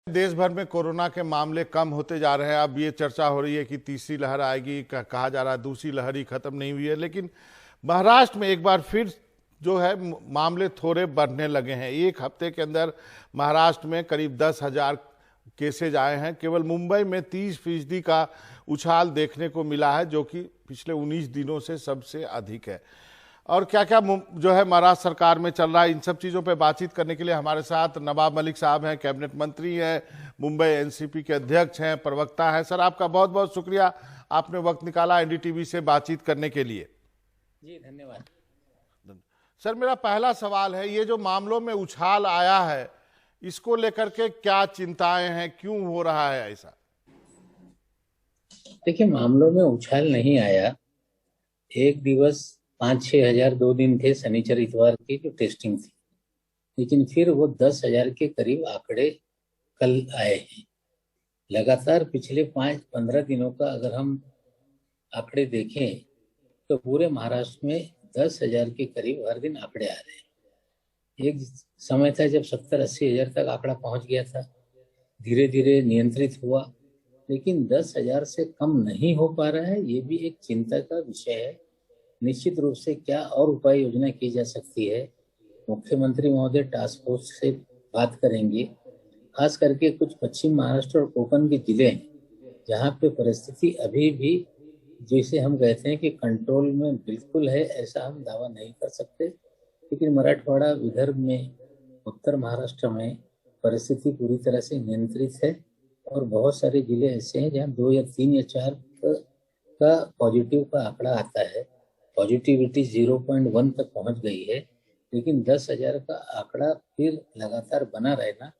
देश भर में कोरोना के मामले कम होते जा रहे हैं। अब ये चर्चा हो रही है कि तीसरी लहर आएगी, कहा जा रहा है दूसरी लहर ही खत्म नहीं हुई है, लेकिन महाराष्ट्र में एक बार फिर जो है मामले थोड़े बढ़ने लगे हैं। एक हफ्ते के अंदर महाराष्ट्र में करीब 10,000 केसेज आए हैं। केवल मुंबई में 30% का उछाल देखने को मिला है, जो कि पिछले 19 दिनों से सबसे अधिक है। और क्या क्या जो है महाराष्ट्र सरकार में चल रहा है, इन सब चीज़ों पे बातचीत करने के लिए हमारे साथ नवाब मलिक साहब हैं, कैबिनेट मंत्री हैं, मुंबई एनसीपी के अध्यक्ष हैं, प्रवक्ता हैं। सर, आपका बहुत बहुत शुक्रिया, आपने वक्त निकाला एनडीटीवी से बातचीत करने के लिए। जी धन्यवाद। सर, मेरा पहला सवाल है, ये जो मामलों में उछाल आया है, इसको लेकर के क्या चिंताएं हैं, क्यों हो रहा है ऐसा? देखिए, मामलों में उछाल नहीं आया। एक दिवस 5-6 हजार 2 दिन थे, शनिचर इतवार की जो टेस्टिंग थी, लेकिन फिर वो 10,000 के करीब आंकड़े कल आए हैं। लगातार पिछले 5-15 दिनों का अगर हम आंकड़े देखें तो पूरे महाराष्ट्र में 10,000 के करीब हर दिन आंकड़े आ रहे हैं। एक समय था जब 70-80 हजार तक आंकड़ा पहुंच गया था, धीरे धीरे नियंत्रित हुआ, लेकिन 10,000 से कम नहीं हो पा रहा है। ये भी एक चिंता का विषय है। निश्चित रूप से क्या और उपाय योजना की जा सकती है, मुख्यमंत्री महोदय टास्क फोर्स से बात करेंगे। खास करके कुछ पश्चिम महाराष्ट्र और कोकण के जिले हैं जहाँ पे परिस्थिति अभी भी, जैसे हम कहते हैं कि कंट्रोल में बिल्कुल है, ऐसा हम दावा नहीं कर सकते, लेकिन मराठवाड़ा, विदर्भ में, उत्तर महाराष्ट्र में परिस्थिति पूरी तरह से नियंत्रित है। और बहुत सारे जिले ऐसे हैं जहाँ 2 या 3 या 4 का पॉजिटिव का आंकड़ा आता है। पॉजिटिविटी 0.1 तक पहुंच गई है, लेकिन 10,000 का आंकड़ा फिर लगातार बना रहना,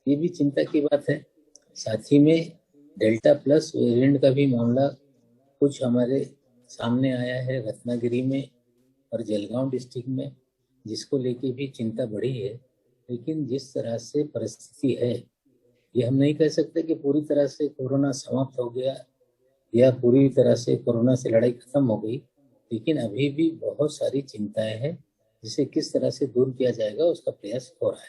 ये भी चिंता की बात है। साथ ही में डेल्टा प्लस वेरिएंट का भी मामला कुछ हमारे सामने आया है रत्नागिरी में और जलगांव डिस्ट्रिक्ट में, जिसको लेके भी चिंता बढ़ी है। लेकिन जिस तरह से परिस्थिति है, ये हम नहीं कह सकते कि पूरी तरह से कोरोना समाप्त हो गया या पूरी तरह से कोरोना से लड़ाई खत्म हो गई, लेकिन अभी भी बहुत सारी चिंताएं हैं, जिसे किस तरह से दूर किया जाएगा उसका प्रयास हो रहा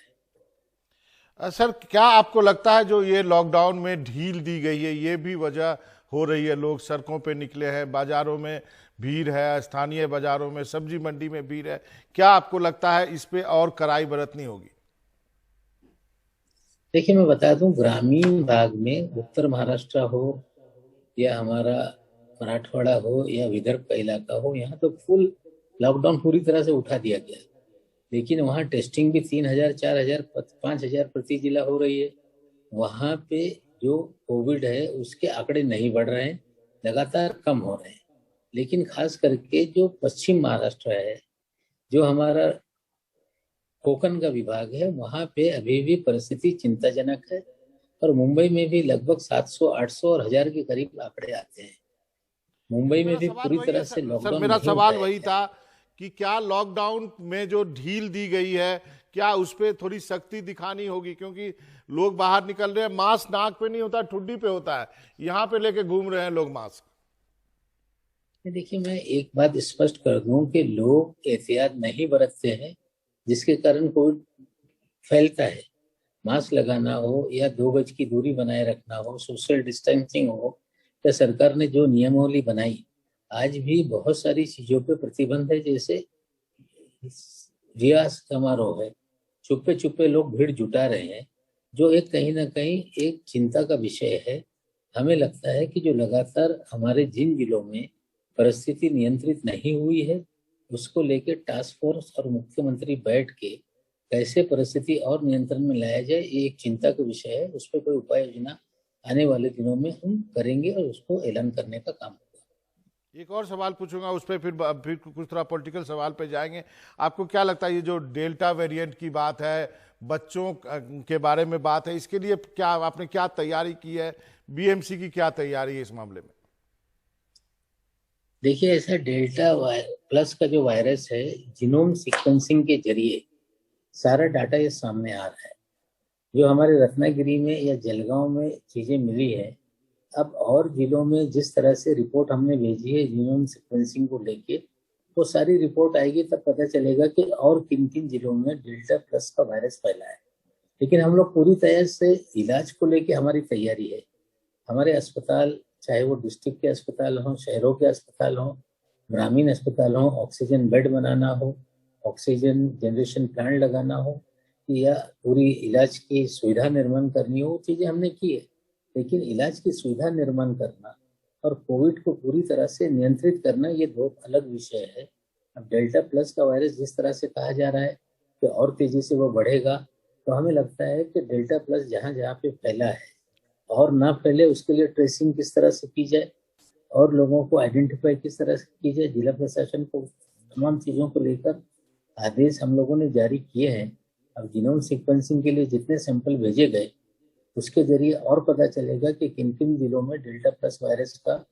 है। सर, क्या आपको लगता है जो ये लॉकडाउन में ढील दी गई है, ये भी वजह हो रही है? लोग सड़कों पे निकले हैं, बाजारों में भीड़ है, स्थानीय बाजारों में, सब्जी मंडी में भीड़ है। क्या आपको लगता है इस पे और कड़ाई बरतनी होगी? देखिए, मैं बता दूं, ग्रामीण भाग में उत्तर महाराष्ट्र हो या हमारा मराठवाड़ा हो या विदर्भ का इलाका हो, यहाँ तो फुल लॉकडाउन पूरी तरह से उठा दिया गया, लेकिन वहाँ टेस्टिंग भी 3,000, 4,000, 5,000 प्रति जिला हो रही है। वहाँ पे जो कोविड है उसके आंकड़े नहीं बढ़ रहे हैं, लगातार कम हो रहे हैं। लेकिन खास करके जो पश्चिम महाराष्ट्र है, जो हमारा कोकण का विभाग है, वहाँ पे अभी भी परिस्थिति चिंताजनक है। और मुंबई में भी लगभग 700, 800 और 1,000 के करीब आंकड़े आते हैं। मुंबई में मेरा भी सवाल पूरी वही तरह है से सर, लॉकडाउन मेरा नहीं सवाल उठाया वही गया। था कि क्या लॉकडाउन में जो ढील दी गई है, क्या उस पर थोड़ी सख्ती दिखानी होगी? क्योंकि लोग बाहर निकल रहे हैं, मास्क नाक पे नहीं होता, ठुड्डी पे होता है, यहाँ पे लेके घूम रहे हैं लोग मास्क। देखिए, मैं एक बात स्पष्ट कर दूं कि लोग एहतियात नहीं बरतते हैं, जिसके कारण कोविड फैलता है। मास्क लगाना हो या 2 गज की दूरी बनाए रखना हो, सोशल डिस्टेंसिंग हो, या सरकार ने जो नियमावली बनाई, आज भी बहुत सारी चीजों पे प्रतिबंध है। जैसे रियाज समारोह है, छुपे छुपे लोग भीड़ जुटा रहे हैं, जो एक कहीं ना कहीं एक चिंता का विषय है। हमें लगता है कि जो लगातार हमारे जिन जिलों में परिस्थिति नियंत्रित नहीं हुई है, उसको लेकर टास्क फोर्स और मुख्यमंत्री बैठ के कैसे परिस्थिति और नियंत्रण में लाया जाए, ये एक चिंता का विषय है। उस पर कोई उपाय योजना आने वाले दिनों में हम करेंगे और उसको ऐलान करने का काम होगा। एक और सवाल पूछूंगा, उस पर फिर कुछ थोड़ा पॉलिटिकल सवाल पे जाएंगे। आपको क्या लगता है ये जो डेल्टा वेरिएंट की बात है, बच्चों के बारे में बात है, इसके लिए क्या आपने क्या तैयारी की है? बीएमसी की क्या तैयारी है इस मामले में? देखिए, ऐसा डेल्टा प्लस का जो वायरस है, जीनोम सीक्वेंसिंग के जरिए सारा डाटा ये सामने आ रहा है। जो हमारे रत्नागिरी में या जलगांव में चीजें मिली है, अब और जिलों में जिस तरह से रिपोर्ट हमने भेजी है जीनोम सीक्वेंसिंग को लेके, वो सारी रिपोर्ट आएगी, तब पता चलेगा कि और किन किन जिलों में डेल्टा प्लस का वायरस फैला है। लेकिन हम लोग पूरी तरह से इलाज को लेके हमारी तैयारी है। हमारे अस्पताल, चाहे वो डिस्ट्रिक्ट के अस्पताल हों, शहरों के अस्पताल हों, ग्रामीण अस्पताल हों, ऑक्सीजन बेड बनाना हो, ऑक्सीजन जनरेशन प्लांट लगाना हो, या पूरी इलाज की सुविधा निर्माण करनी हो, वो चीजें हमने की है। लेकिन इलाज की सुविधा निर्माण करना और कोविड को पूरी तरह से नियंत्रित करना, ये दो अलग विषय है। अब डेल्टा प्लस का वायरस जिस तरह से कहा जा रहा है कि और तेजी से वो बढ़ेगा, तो हमें लगता है कि डेल्टा प्लस जहाँ जहाँ पे फैला है और ना फैले, उसके लिए ट्रेसिंग किस तरह से की जाए और लोगों को आइडेंटिफाई किस तरह से की जाए, जिला प्रशासन को तमाम चीजों को लेकर आदेश हम लोगों ने जारी किए हैं। अब जीनोम सीक्वेंसिंग के लिए जितने सैंपल भेजे गए, उसके जरिए और पता चलेगा कि किन किन जिलों में डेल्टा प्लस वायरस का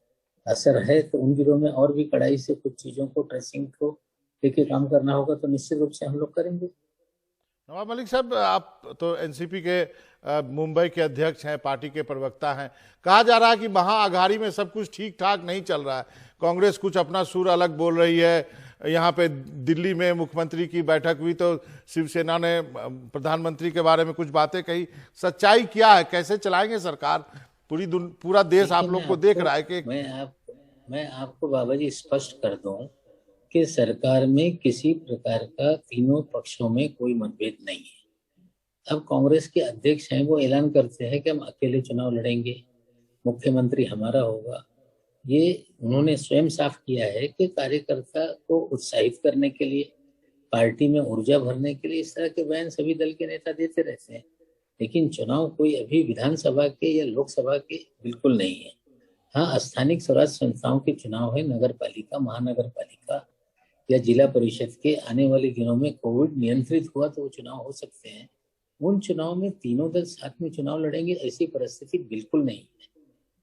असर है, तो उन जिलों में और भी कड़ाई से कुछ चीजों को, ट्रेसिंग को लेके काम करना होगा, तो निश्चित रूप से हम लोग करेंगे। नवाब मलिक साहब, आप तो एनसीपी के मुंबई के अध्यक्ष हैं, पार्टी के प्रवक्ता हैं। कहा जा रहा है कि महाअघाड़ी में सब कुछ ठीक ठाक नहीं चल रहा है, कांग्रेस कुछ अपना सुर अलग बोल रही है। यहाँ पे दिल्ली में मुख्यमंत्री की बैठक हुई तो शिवसेना ने प्रधानमंत्री के बारे में कुछ बातें कही। सच्चाई क्या है, कैसे चलाएंगे सरकार? पूरा देश आप लोग को देख रहा है कि मैं आपको बाबा जी स्पष्ट कर दूं कि सरकार में किसी प्रकार का तीनों पक्षों में कोई मतभेद नहीं है। अब कांग्रेस के अध्यक्ष हैं, वो ऐलान करते हैं कि हम अकेले चुनाव लड़ेंगे, मुख्यमंत्री हमारा होगा। ये उन्होंने स्वयं साफ किया है कि कार्यकर्ता को उत्साहित करने के लिए, पार्टी में ऊर्जा भरने के लिए इस तरह के बयान सभी दल के नेता देते रहते हैं। लेकिन चुनाव कोई अभी विधानसभा के या लोकसभा के बिल्कुल नहीं है। हाँ, स्थानिक स्वराज संस्थाओं के चुनाव है, नगर पालिका, महानगर पालिका या जिला परिषद के। आने वाले दिनों में कोविड नियंत्रित हुआ तो वो चुनाव हो सकते हैं। उन चुनाव में तीनों दल साथ में चुनाव लड़ेंगे, ऐसी परिस्थिति बिल्कुल नहीं है।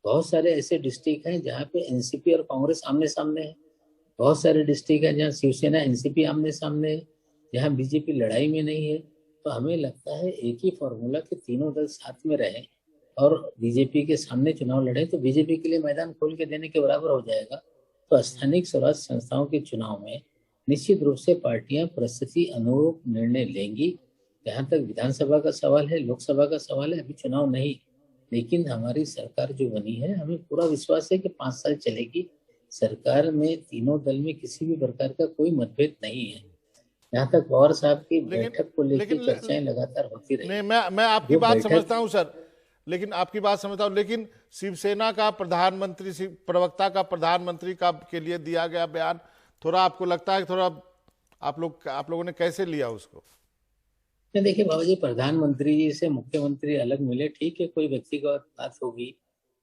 बहुत सारे ऐसे डिस्ट्रिक्ट हैं जहाँ पे एनसीपी और कांग्रेस आमने सामने है। बहुत सारे डिस्ट्रिक्ट हैं जहाँ शिवसेना एनसीपी आमने सामने है, जहाँ बीजेपी लड़ाई में नहीं है। तो हमें लगता है एक ही फॉर्मूला के तीनों दल साथ में रहे और बीजेपी के सामने चुनाव लड़े, तो बीजेपी के लिए मैदान खोल के देने के बराबर हो जाएगा। तो स्थानिक स्वराज संस्थाओं के चुनाव में निश्चित रूप से पार्टियां परिस्थिति अनुरूप निर्णय लेंगी। जहां तक विधानसभा का सवाल है, लोकसभा का सवाल है, अभी चुनाव नहीं, लेकिन हमारी सरकार जो बनी है, हमें पूरा विश्वास है कि 5 साल चलेगी। सरकार में तीनों दल में किसी भी प्रकार का कोई मतभेद नहीं है। यहाँ तक पवार साहब की बैठक को लेकर चर्चाएं लगातार होती रही। नहीं, मैं आपकी बात समझता हूँ सर, लेकिन आपकी बात समझता हूँ, लेकिन शिवसेना का प्रधानमंत्री, प्रवक्ता का प्रधानमंत्री का के लिए दिया गया बयान, थोड़ा आपको लगता है थोड़ा आप लोगों ने कैसे लिया उसको? देखिए बाबा जी, प्रधानमंत्री जी से मुख्यमंत्री अलग मिले, ठीक है, कोई व्यक्तिगत बात होगी,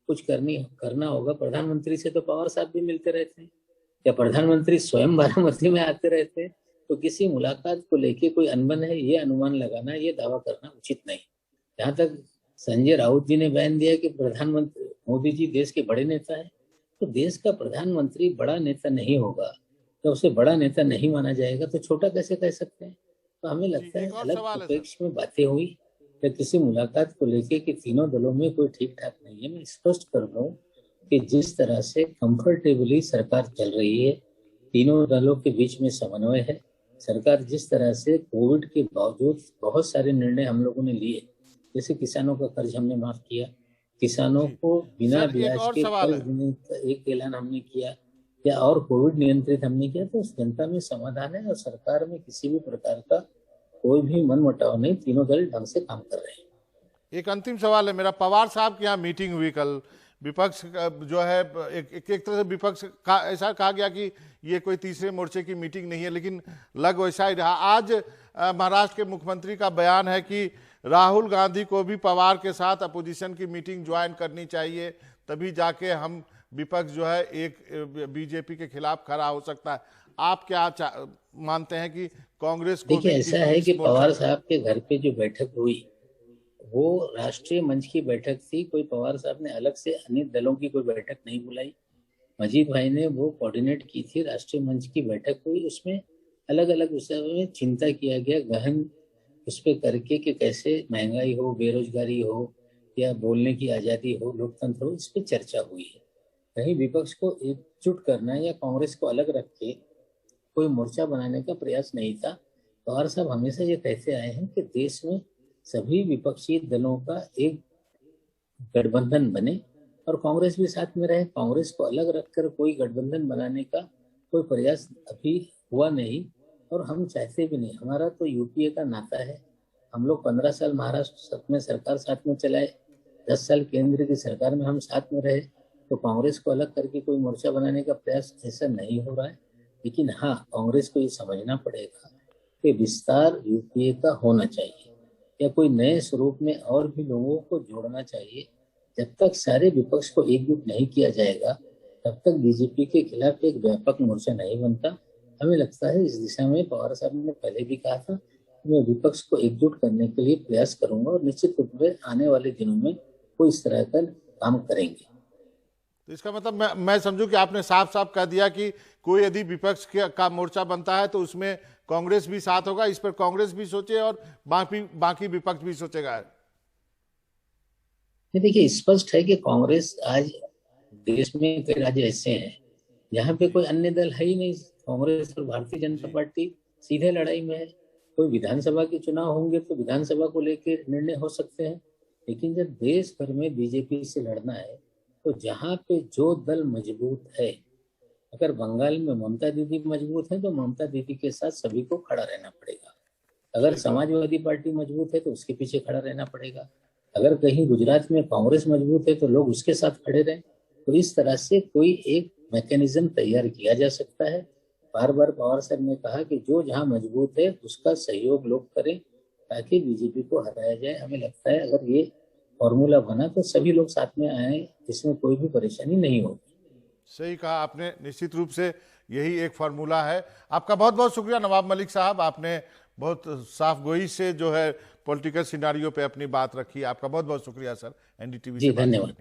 कुछ करना होगा। प्रधानमंत्री से तो पवार साहब भी मिलते रहते हैं, या प्रधानमंत्री स्वयं बारामती में आते रहते हैं। तो किसी मुलाकात को लेके कोई अनबन है, ये अनुमान लगाना, ये दावा करना उचित नहीं। जहाँ तक संजय राउत जी ने बयान दिया कि प्रधानमंत्री मोदी जी देश के बड़े नेता है, तो देश का प्रधानमंत्री बड़ा नेता नहीं होगा, तो उसे बड़ा नेता नहीं माना जाएगा, तो छोटा कैसे कह सकते हैं? तो हमें लगता है अलग अपेक्ष में बातें हुई या किसी मुलाकात को लेके कि तीनों दलों में कोई ठीक ठाक नहीं है। मैं स्पष्ट कर दूं कि जिस तरह से कंफर्टेबली सरकार चल रही है, तीनों दलों के बीच में समन्वय है। सरकार जिस तरह से कोविड के बावजूद बहुत सारे निर्णय हम लोगों ने लिए, जैसे किसानों का कर्ज हमने माफ किया, किसानों को बिना ब्याज के कर्ज देने का एक ऐलान हमने किया, या और कोविड नियंत्रित हमने किया, तो उस जनता में समाधान है और सरकार में किसी भी प्रकार का कोई भी मनमुटाव नहीं। तीनों दल ढंग से काम कर रहे हैं। एक अंतिम सवाल है मेरा, पवार साहब के यहाँ मीटिंग हुई कल, विपक्ष जो है एक तरह से विपक्ष का ऐसा कहा गया कि ये कोई तीसरे मोर्चे की मीटिंग नहीं है, लेकिन लग वैसा ही रहा। आज महाराष्ट्र के मुख्यमंत्री का बयान है कि राहुल गांधी को भी पवार के साथ अपोजिशन की मीटिंग ज्वाइन करनी चाहिए, तभी जाके हम विपक्ष जो है एक बीजेपी के खिलाफ खड़ा हो सकता है। आप क्या मानते हैं कि कांग्रेस को? देखिए, ऐसा है कि पवार साहब के घर पे जो बैठक हुई वो राष्ट्रीय मंच की बैठक थी। कोई पवार साहब ने अलग से अन्य दलों की कोई बैठक नहीं बुलाई, मजीद भाई ने वो कोऑर्डिनेट की थी। राष्ट्रीय मंच की बैठक हुई, उसमें अलग अलग विषयों में चिंता किया गया, गहन उस पर करके कि कैसे महंगाई हो, बेरोजगारी हो या बोलने की आज़ादी हो, लोकतंत्र हो, इस पर चर्चा हुई है। कहीं विपक्ष को एकजुट करना या कांग्रेस को अलग रख के कोई मोर्चा बनाने का प्रयास नहीं था। पवार साहब हमेशा ये कहते आए हैं कि देश में सभी विपक्षी दलों का एक गठबंधन बने और कांग्रेस भी साथ में रहे। कांग्रेस को अलग रखकर कोई गठबंधन बनाने का कोई प्रयास अभी हुआ नहीं और हम चाहते भी नहीं। हमारा तो यूपीए का नाता है। हम लोग 15 साल महाराष्ट्र में सरकार साथ में चलाए, 10 साल केंद्र की सरकार में हम साथ में रहे। तो कांग्रेस को अलग करके कोई मोर्चा बनाने का प्रयास ऐसा नहीं हो रहा है। लेकिन हाँ, कांग्रेस को ये समझना पड़ेगा कि विस्तार यूपीए का होना चाहिए या कोई नए स्वरूप में और भी लोगों को जोड़ना चाहिए। जब तक सारे विपक्ष को एकजुट नहीं किया जाएगा तब तक बीजेपी के खिलाफ एक व्यापक मोर्चा नहीं बनता। हमें लगता है इस दिशा में पवार साहब ने पहले भी कहा था कि मैं विपक्ष को एकजुट करने के लिए प्रयास करूंगा और निश्चित रूप से आने वाले दिनों में वो इस तरह का काम करेंगे। तो इसका मतलब मैं समझूं कि आपने साफ साफ कह दिया कि कोई यदि विपक्ष का मोर्चा बनता है तो उसमें कांग्रेस भी साथ होगा। इस पर कांग्रेस भी सोचे और बाकी विपक्ष भी सोचेगा। देखिए, स्पष्ट है कि कांग्रेस आज देश में कई राज्य ऐसे हैं यहाँ पे कोई अन्य दल है ही नहीं। कांग्रेस और भारतीय जनता पार्टी सीधे लड़ाई में है। कोई विधानसभा के चुनाव होंगे तो विधानसभा को लेकर निर्णय हो सकते हैं, लेकिन जब देश भर में बीजेपी से लड़ना है तो जहाँ पे जो दल मजबूत है, अगर बंगाल में ममता दीदी मजबूत है तो ममता दीदी के साथ सभी को खड़ा रहना पड़ेगा। अगर समाजवादी पार्टी मजबूत है तो उसके पीछे खड़ा रहना पड़ेगा। अगर कहीं गुजरात में कांग्रेस मजबूत है तो लोग उसके साथ खड़े रहें। तो इस तरह से कोई एक मैकेनिज्म तैयार किया जा सकता है। बार बार पवार साहब ने कहा कि जो जहां मजबूत है उसका सहयोग लोग करें ताकि बीजेपी को हटाया जाए। हमें लगता है अगर ये फॉर्मूला बना तो सभी लोग साथ में आए, इसमें कोई भी परेशानी नहीं होगी। सही कहा आपने, निश्चित रूप से यही एक फार्मूला है। आपका बहुत बहुत शुक्रिया नवाब मलिक साहब, आपने बहुत साफ गोई से जो है पॉलिटिकल सिनारियो पे अपनी बात रखी। आपका बहुत बहुत शुक्रिया सर, एनडीटीवी से जी धन्यवाद।